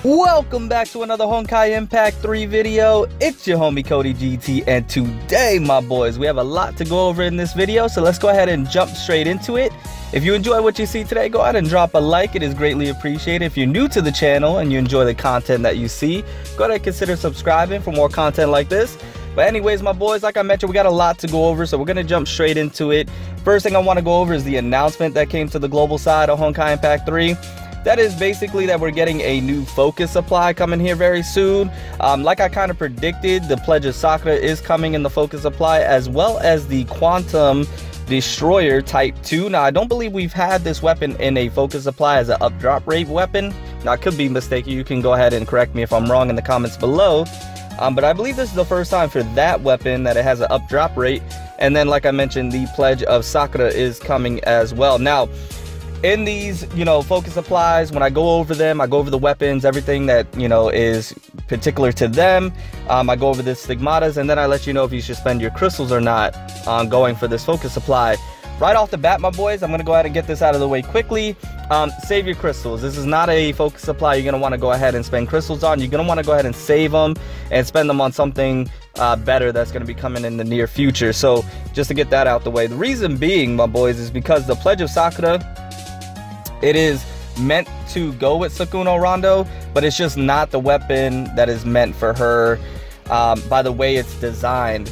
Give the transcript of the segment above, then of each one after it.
Welcome back to another Honkai Impact 3 video. It's your homie Cody GT, and today, my boys, we have a lot to go over in this video, so let's go ahead and jump straight into it. If you enjoy what you see today, go ahead and drop a like. It is greatly appreciated. If you're new to the channel and you enjoy the content that you see, go ahead and consider subscribing for more content like this. But anyways, my boys, like I mentioned, we got a lot to go over, so we're going to jump straight into it. First thing I want to go over is the announcement that came to the global side of Honkai Impact 3. That is basically that we're getting a new focus supply coming here very soon. Like I kind of predicted, the Pledge of Sakura is coming in the focus supply, as well as the Quantum Destroyer Type 2. Now, I don't believe we've had this weapon in a focus supply as an up drop rate weapon. Now, I could be mistaken. You can go ahead and correct me if I'm wrong in the comments below. But I believe this is the first time for that weapon that it has an up drop rate. And then, like I mentioned, the Pledge of Sakura is coming as well. Now, in these, focus supplies, when I go over them, I go over the weapons, everything that, is particular to them. I go over the stigmatas, and then I let you know if you should spend your crystals or not on going for this focus supply. Right off the bat, my boys, I'm going to go ahead and get this out of the way quickly. Save your crystals. This is not a focus supply you're going to want to go ahead and spend crystals on. You're going to want to go ahead and save them and spend them on something better that's going to be coming in the near future. So just to get that out the way. The reason being, my boys, is because the Pledge of Sakura, it is meant to go with Sakura Rondo, but it's just not the weapon that is meant for her by the way it's designed.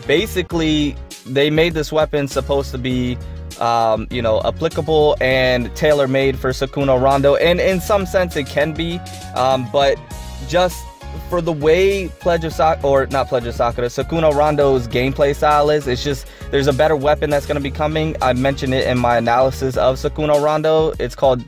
Basically, they made this weapon supposed to be applicable and tailor-made for Sakura Rondo, and in some sense it can be, but just for the way Sakura Rondo's gameplay style is, it's just, there's a better weapon that's going to be coming. I mentioned it in my analysis of Sakura Rondo. It's called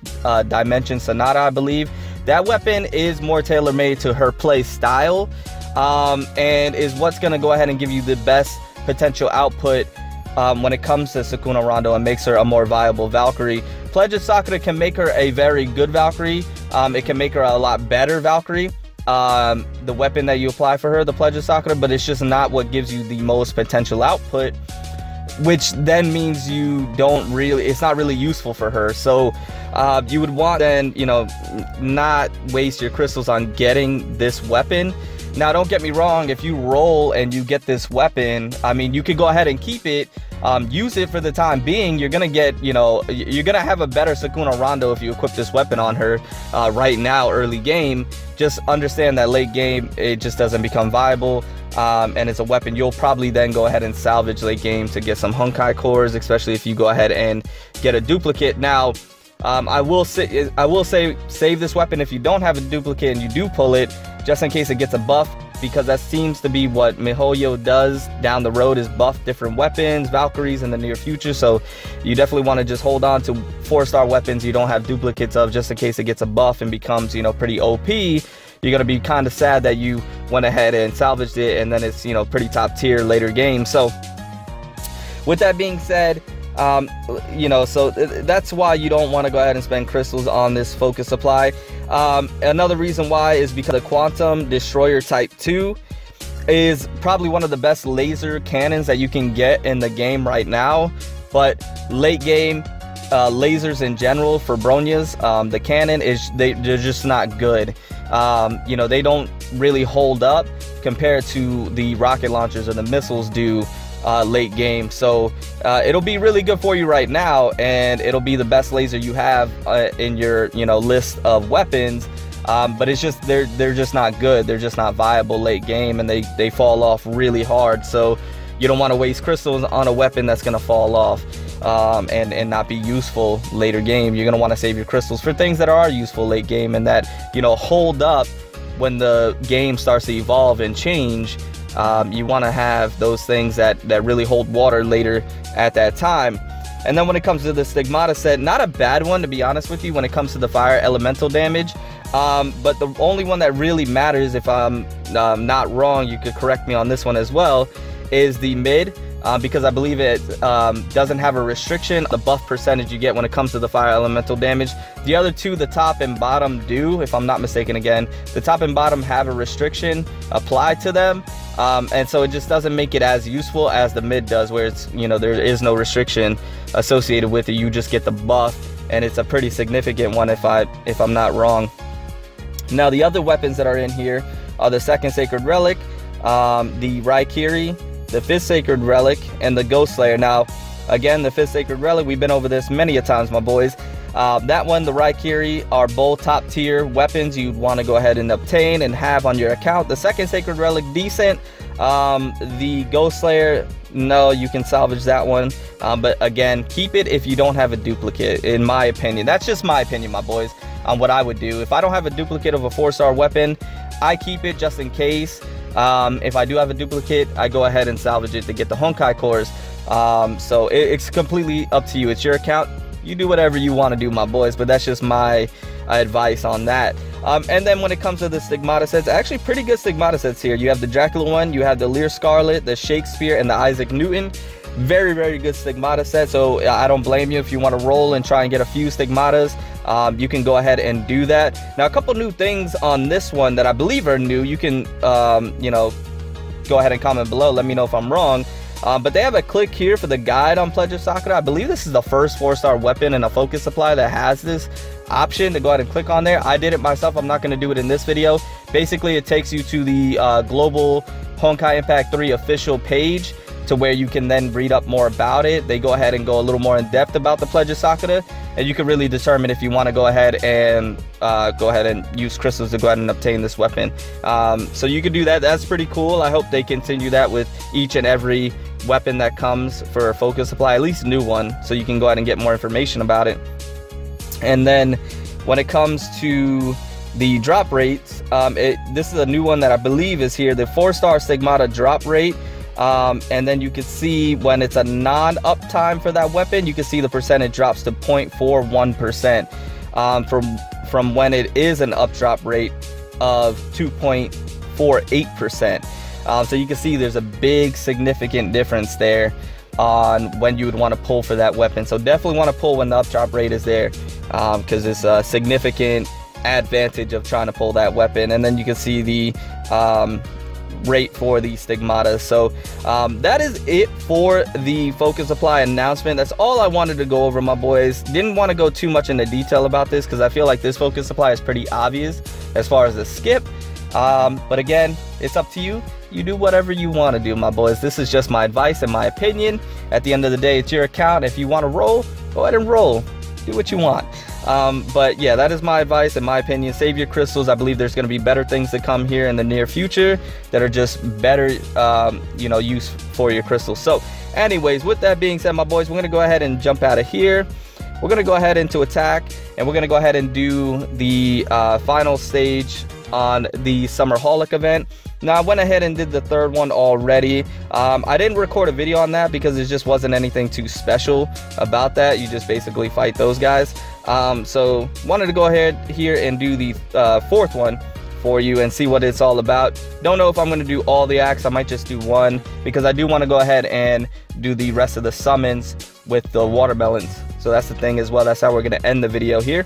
Dimension Sonata, I believe. That weapon is more tailor-made to her play style, and is what's going to go ahead and give you the best potential output when it comes to Sakura Rondo and makes her a more viable Valkyrie. Pledge of Sakura can make her a very good Valkyrie. It can make her a lot better Valkyrie. The weapon that you apply for her, the Pledge of Sakura, but it's just not what gives you the most potential output, which then means it's not really useful for her. So you would want then, not waste your crystals on getting this weapon. Now, don't get me wrong, if you roll and you get this weapon, I mean, you could go ahead and keep it, use it for the time being. You're gonna get, you're gonna have a better Sakura Rondo if you equip this weapon on her right now, early game. Just understand that late game, it just doesn't become viable, and it's a weapon you'll probably then go ahead and salvage late game to get some Honkai cores, especially if you go ahead and get a duplicate. Now, I will say save this weapon if you don't have a duplicate and you do pull it, just in case it gets a buff, because that seems to be what MAHH does down the road, is buff different weapons, Valkyries in the near future. So you definitely want to just hold on to 4-star weapons you don't have duplicates of, just in case it gets a buff and becomes, pretty OP. You're going to be kind of sad that you went ahead and salvaged it, and then it's, pretty top tier later game. So with that being said, so that's why you don't want to go ahead and spend crystals on this focus supply. Another reason why is because the Quantum Destroyer Type 2 is probably one of the best laser cannons that you can get in the game right now. But late game, lasers in general for Bronias, the cannon they're just not good. They don't really hold up compared to the rocket launchers or the missiles do late game. So it'll be really good for you right now, and it'll be the best laser you have in your list of weapons, but it's just they're just not good. They're just not viable late game, and they fall off really hard. So you don't want to waste crystals on a weapon that's going to fall off and not be useful later game. You're going to want to save your crystals for things that are useful late game and that hold up when the game starts to evolve and change. You want to have those things that really hold water later at that time. And then when it comes to the Stigmata set, not a bad one, to be honest with you, when it comes to the fire elemental damage. But the only one that really matters, if I'm not wrong, you could correct me on this one as well, is the mid. Because I believe it doesn't have a restriction, the buff percentage you get when it comes to the fire elemental damage. The other two, the top and bottom, do, if I'm not mistaken. Again, the top and bottom have a restriction applied to them, and so it just doesn't make it as useful as the mid does, where it's, there is no restriction associated with it. You just get the buff, and it's a pretty significant one if I'm not wrong. Now the other weapons that are in here are the second Sacred Relic, the Raikiri, the fifth Sacred Relic, and the Ghost Slayer. Now again, the fifth Sacred Relic, we've been over this many a times, my boys. That one, the Raikiri, are both top tier weapons you'd want to go ahead and obtain and have on your account. The second Sacred Relic, decent. The Ghost Slayer, no, you can salvage that one, but again, keep it if you don't have a duplicate, in my opinion. That's just my opinion, my boys, on what I would do. If I don't have a duplicate of a 4-star weapon, I keep it just in case. If I do have a duplicate, I go ahead and salvage it to get the Honkai cores. So it's completely up to you. It's your account. You do whatever you want to do, my boys, but that's just my advice on that. And then when it comes to the Stigmata sets, actually pretty good Stigmata sets here. You have the Dracula one, you have the Lear Scarlet, the Shakespeare, and the Isaac Newton. Very, very good Stigmata set, so I don't blame you if you want to roll and try and get a few Stigmatas. You can go ahead and do that. Now, a couple new things on this one that I believe are new. You can, you know, go ahead and comment below. Let me know if I'm wrong. But they have a click here for the guide on Pledge of Sakura. I believe this is the first 4-star weapon in a focus supply that has this option to go ahead and click on there. I did it myself. I'm not going to do it in this video. Basically, it takes you to the global Honkai Impact 3 official page, to where you can then read up more about it. They go ahead and go a little more in depth about the Pledge of Sakura, and you can really determine if you want to go ahead and use crystals to go ahead and obtain this weapon. So you can do that. That's pretty cool. I hope they continue that with each and every weapon that comes for a focus supply, at least a new one, so you can go ahead and get more information about it. And then when it comes to the drop rates, this is a new one that I believe is here, the 4-star Stigmata drop rate. And then you can see when it's a non-uptime for that weapon, you can see the percentage drops to 0.41%, from when it is an up drop rate of 2.48%. So you can see there's a big significant difference there on when you would want to pull for that weapon. So definitely want to pull when the up drop rate is there, because it's a significant advantage of trying to pull that weapon. And then you can see the rate for the Stigmata. So that is it for the focus supply announcement. That's all I wanted to go over, my boys. Didn't want to go too much into detail about this because I feel like this focus supply is pretty obvious as far as the skip, but again, it's up to you. You do whatever you want to do, my boys. This is just my advice and my opinion. At the end of the day, it's your account. If you want to roll, go ahead and roll. Do what you want. But yeah, that is my advice and my opinion. Save your crystals. I believe there's going to be better things to come here in the near future that are just better, you know, use for your crystals. So anyways, with that being said, my boys, we're going to go ahead and jump out of here. We're going to go ahead into attack, and we're going to go ahead and do the final stage on the Summer Holic event. Now, I went ahead and did the third one already. I didn't record a video on that because it just wasn't anything too special about that. You just basically fight those guys. So wanted to go ahead here and do the fourth one for you and see what it's all about. Don't know if I'm going to do all the acts. I might just do one because I do want to go ahead and do the rest of the summons with the watermelons. So that's the thing as well. That's how we're going to end the video here.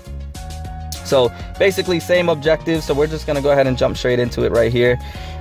So basically same objective. So we're just going to go ahead and jump straight into it right here.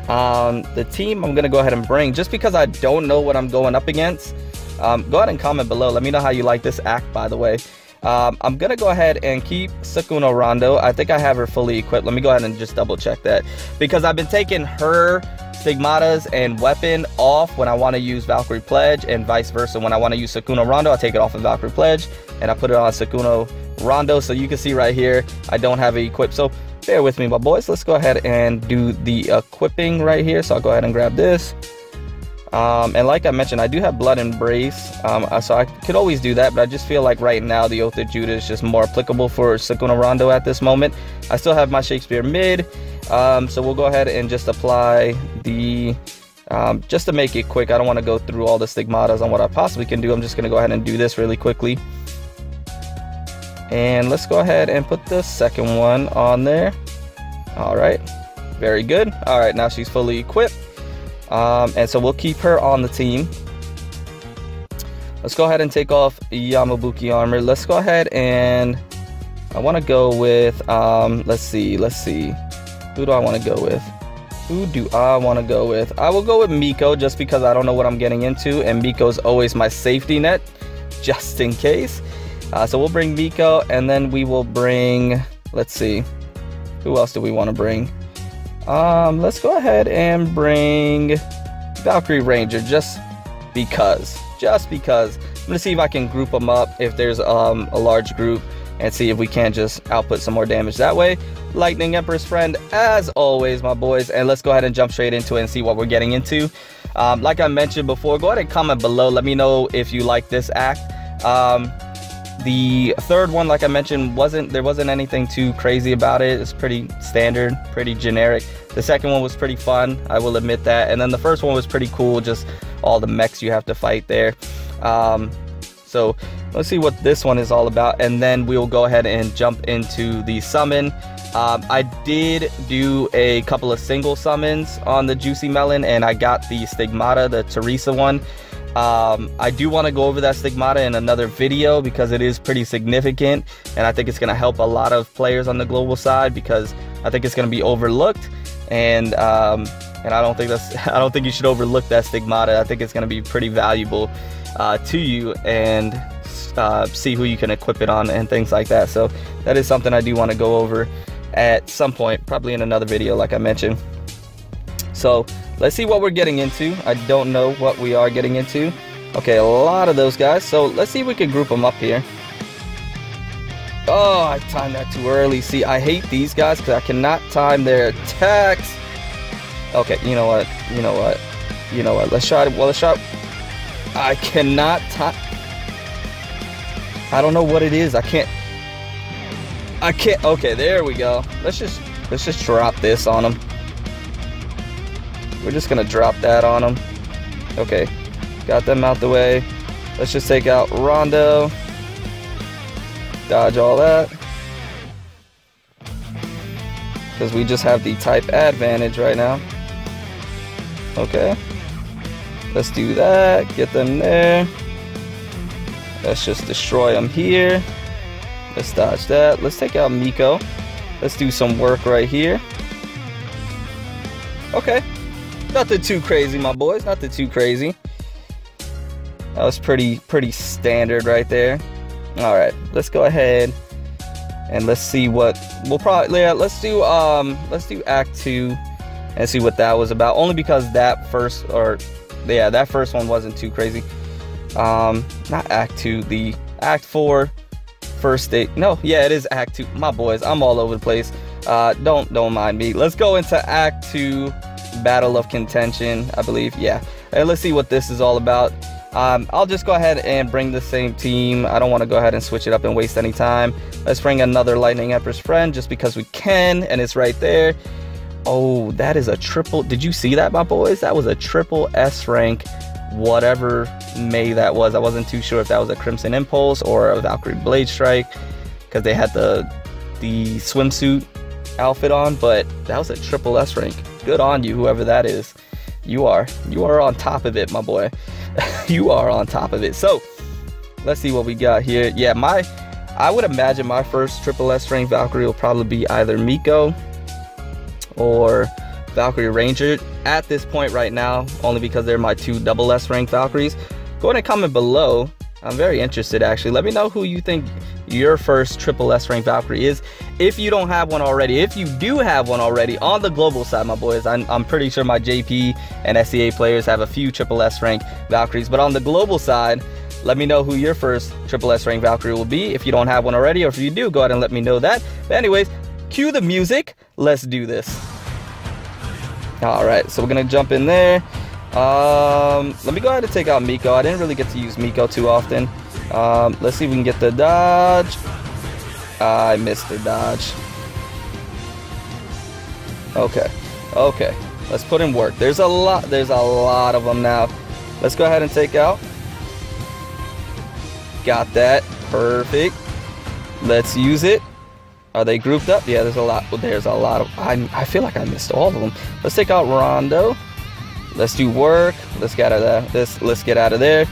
The team I'm going to go ahead and bring, just because I don't know what I'm going up against. Go ahead and comment below. Let me know how you like this act, by the way. I'm going to go ahead and keep Sakura Rondo. I think I have her fully equipped. Let me go ahead and just double check that, because I've been taking her Stigmatas and weapon off when I want to use Valkyrie Pledge, and vice versa. When I want to use Sakura Rondo, I take it off of Valkyrie Pledge and I put it on Sakura Rondo. So you can see right here, I don't have it equipped. So bear with me, my boys. Let's go ahead and do the equipping right here. So I'll go ahead and grab this. And like I mentioned, I do have Blood Embrace, so I could always do that, but I just feel like right now the Oath of Judah is just more applicable for Sakura Rondo at this moment. I still have my Shakespeare mid, so we'll go ahead and just apply the, just to make it quick. I don't want to go through all the Stigmatas on what I possibly can do. I'm just going to go ahead and do this really quickly. And let's go ahead and put the second one on there. All right, very good. All right, now she's fully equipped. And so we'll keep her on the team. Let's go ahead and take off Yamabuki armor. Let's go ahead and I want to go with, let's see. Who do I want to go with? I will go with Miko, just because I don't know what I'm getting into, and Miko's always my safety net, just in case. So we'll bring Miko, and then we will bring, let's see. Who else do we want to bring? Let's go ahead and bring Valkyrie Ranger, just because. I'm gonna see if I can group them up if there's a large group, and see if we can just output some more damage that way. Lightning Emperor's friend, as always, my boys, and let's go ahead and jump straight into it and see what we're getting into. Like I mentioned before, go ahead and comment below. Let me know if you like this act. The third one, like I mentioned, there wasn't anything too crazy about it. It's pretty standard, pretty generic. The second one was pretty fun, I will admit that. And then the first one was pretty cool, just all the mechs you have to fight there. So let's see what this one is all about, and then we'll go ahead and jump into the summon. I did do a couple of single summons on the Juicy Melon, and I got the Stigmata, the Teresa one. I do want to go over that Stigmata in another video because it is pretty significant, and I think it's going to help a lot of players on the global side, because I think it's going to be overlooked, and I don't think you should overlook that Stigmata. I think it's going to be pretty valuable to you, and see who you can equip it on and things like that. So that is something I do want to go over at some point, probably in another video like I mentioned. So let's see what we're getting into. I don't know what we are getting into. Okay, a lot of those guys, so let's see if we can group them up here. Oh, I timed that too early. See, I hate these guys because I cannot time their attacks. Okay, you know what, let's try it. Well, let's try. I cannot time. I don't know what it is. I can't. Okay, there we go. Let's just drop this on them. We're just gonna drop that on them. Okay, got them out the way. Let's just take out Rondo. Dodge all that, because we just have the type advantage right now. Okay, let's do that. Get them there. Let's just destroy them here. Let's dodge that. Let's take out Miko. Let's do some work right here. Okay, nothing too crazy, my boys. Nothing too crazy. That was pretty standard right there. All right, let's go ahead and let's see what we'll probably. Yeah, let's do Act 2 and see what that was about. Only because that first one wasn't too crazy. Not Act 2, the Act 4 first state. No, yeah, it is Act 2. My boys, I'm all over the place. Don't mind me. Let's go into Act 2, Battle of Contention, I believe. Yeah, and let's see what this is all about. I'll just go ahead and bring the same team. I don't want to go ahead and switch it up and waste any time. Let's bring another Lightning Emperor's friend just because we can, and it's right there. Oh, that is a triple. Did you see that, my boys? That was a triple S rank, whatever May that was. I wasn't too sure if that was a Crimson Impulse or a Valkyrie Blade Strike, because they had the swimsuit outfit on, but that was a triple S rank. Good on you, whoever that is. You are on top of it, my boy. You are on top of it. So let's see what we got here. Yeah, I would imagine my first triple S rank Valkyrie will probably be either Miko or Valkyrie Ranger at this point right now, only because they're my two double S rank Valkyries. Go ahead and comment below. I'm very interested, actually. Let me know who you think your first triple S rank Valkyrie is, if you don't have one already. If you do have one already on the global side, my boys, I'm pretty sure my JP and SEA players have a few triple S rank Valkyries, but on the global side, let me know who your first triple S rank Valkyrie will be if you don't have one already, or if you do, go ahead and let me know that. But anyways, cue the music. Let's do this. All right, so we're gonna jump in there. Let me go ahead and take out Miko. I didn't really get to use Miko too often. Let's see if we can get the dodge. I missed the dodge. Okay, let's put in work. There's a lot of them now. Let's go ahead and take out. Got that. Perfect. Let's use it. Are they grouped up? Yeah, there's a lot. There's a lot of. I feel like I missed all of them. Let's take out Rondo. Let's do work. Let's get out of that. Let's get out of there.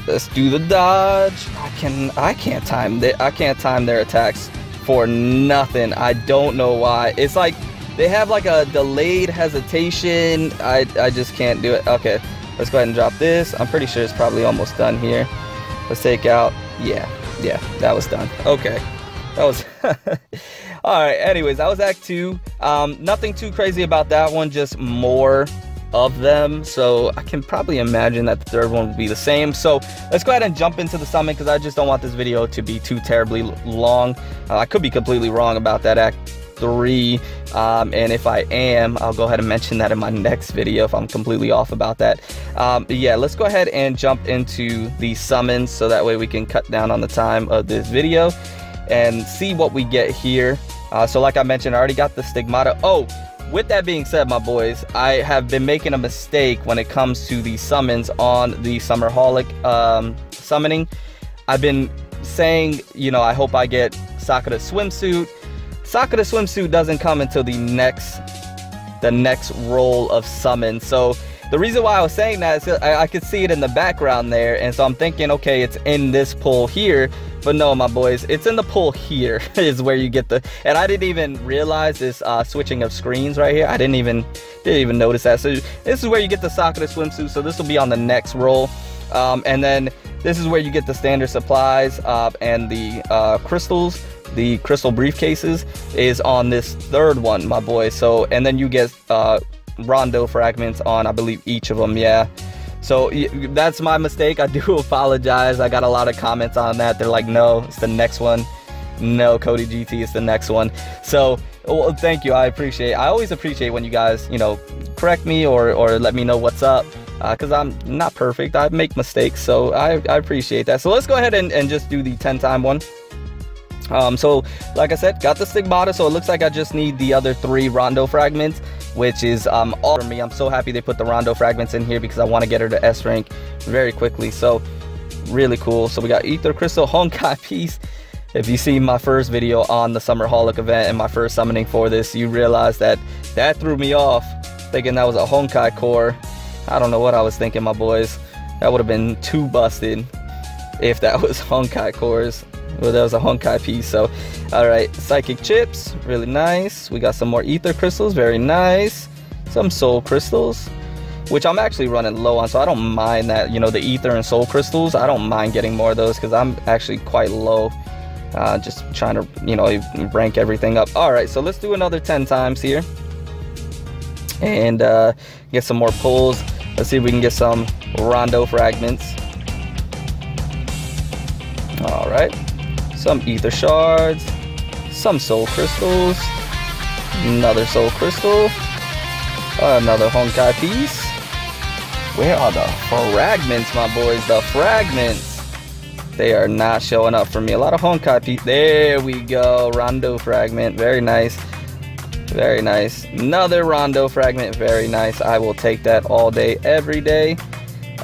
Let's do the dodge. I can't time their attacks for nothing. I don't know why. It's like they have like a delayed hesitation. I just can't do it. Okay, let's go ahead and drop this. I'm pretty sure it's probably almost done here. Let's take out. Yeah, that was done. Okay, that was All right, anyways, that was Act 2. Nothing too crazy about that one, just more of them. So I can probably imagine that the third one will be the same. So let's go ahead and jump into the summon, because I just don't want this video to be too terribly long. I could be completely wrong about that Act 3, and if I am, I'll go ahead and mention that in my next video if I'm completely off about that. But yeah, let's go ahead and jump into the summons, so that way we can cut down on the time of this video and see what we get here. So like I mentioned, I already got the Stigmata. Oh, with that being said, my boys, I have been making a mistake when it comes to the summons on the Summerholic summoning. I've been saying, you know, I hope I get Sakura swimsuit. Sakura swimsuit doesn't come until the next roll of summons. So the reason why I was saying that is I could see it in the background there, and so I'm thinking, okay, it's in this pull here. But no, my boys, it's in the pull here is where you get the, and I didn't even realize this switching of screens right here. I didn't even notice that. So this is where you get the Sakura swimsuit. So this will be on the next roll. And then this is where you get the standard supplies and the crystals. The crystal briefcases is on this third one, my boys. So, and then you get Rondo fragments on, I believe, each of them. Yeah. So that's my mistake. I do apologize. I got a lot of comments on that. They're like, no, it's the next one. No, Cody GT, it's the next one. So, well, thank you. I always appreciate when you guys, you know, correct me or let me know what's up. Because I'm not perfect. I make mistakes. So I appreciate that. So let's go ahead and just do the 10-time one. So like I said, got the Stigmata. So it looks like I just need the other 3 Rondo fragments, which is all for me. I'm so happy they put the Rondo fragments in here, because I want to get her to S rank very quickly. So really cool. So we got Ether Crystal, Honkai piece. If you see my first video on the Summerholic event and my first summoning for this, you realize that threw me off, thinking that was a Honkai core. I don't know what I was thinking, my boys. That would have been too busted if that was Honkai cores. Well, that was a Honkai piece. So all right, Psychic Chips, really nice. We got some more Ether Crystals, very nice. Some Soul Crystals, which I'm actually running low on, so I don't mind that. You know, the Ether and Soul Crystals, I don't mind getting more of those, because I'm actually quite low. Just trying to, you know, rank everything up. All right, so let's do another 10 times here and get some more pulls. Let's see if we can get some Rondo fragments. All right, some Ether Shards, some Soul Crystals, another Soul Crystal, another Honkai piece. Where are the fragments, my boys? The fragments. They are not showing up for me. A lot of Honkai piece. There we go. Rondo fragment. Very nice. Very nice. Another Rondo fragment. Very nice. I will take that all day, every day.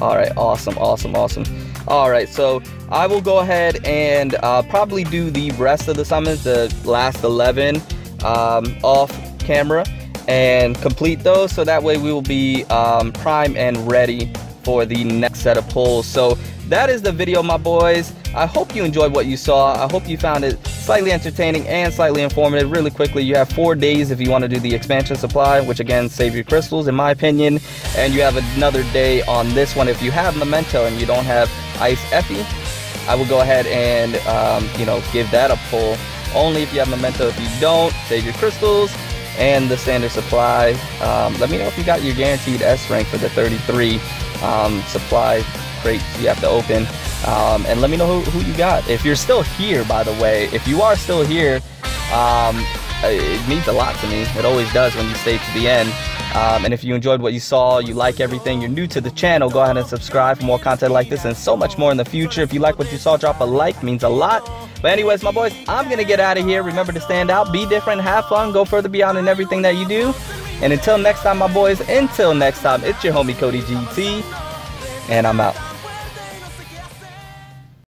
All right. Awesome. Awesome. Awesome. All right. So I will go ahead and probably do the rest of the summons, the last 11, off camera, and complete those. So that way we will be prime and ready for the next set of pulls. So that is the video, my boys. I hope you enjoyed what you saw. I hope you found it slightly entertaining and slightly informative. Really quickly, you have 4 days if you want to do the expansion supply, which again, save your crystals in my opinion. And you have another day on this one. If you have Memento and you don't have Ice Effie, I will go ahead and you know, give that a pull. Only if you have Memento. If you don't, save your crystals and the standard supply. Let me know if you got your guaranteed S rank for the 33 supply crates you have to open, and let me know who you got. If you're still here, by the way, if you are still here, it means a lot to me. It always does when you stay to the end. And if you enjoyed what you saw, you like everything, you're new to the channel, go ahead and subscribe for more content like this and so much more in the future. If you like what you saw, drop a like, means a lot. But anyways, my boys, I'm gonna get out of here. Remember to stand out, be different, have fun, go further beyond in everything that you do. And until next time, my boys, until next time, it's your homie Cody GT, and I'm out.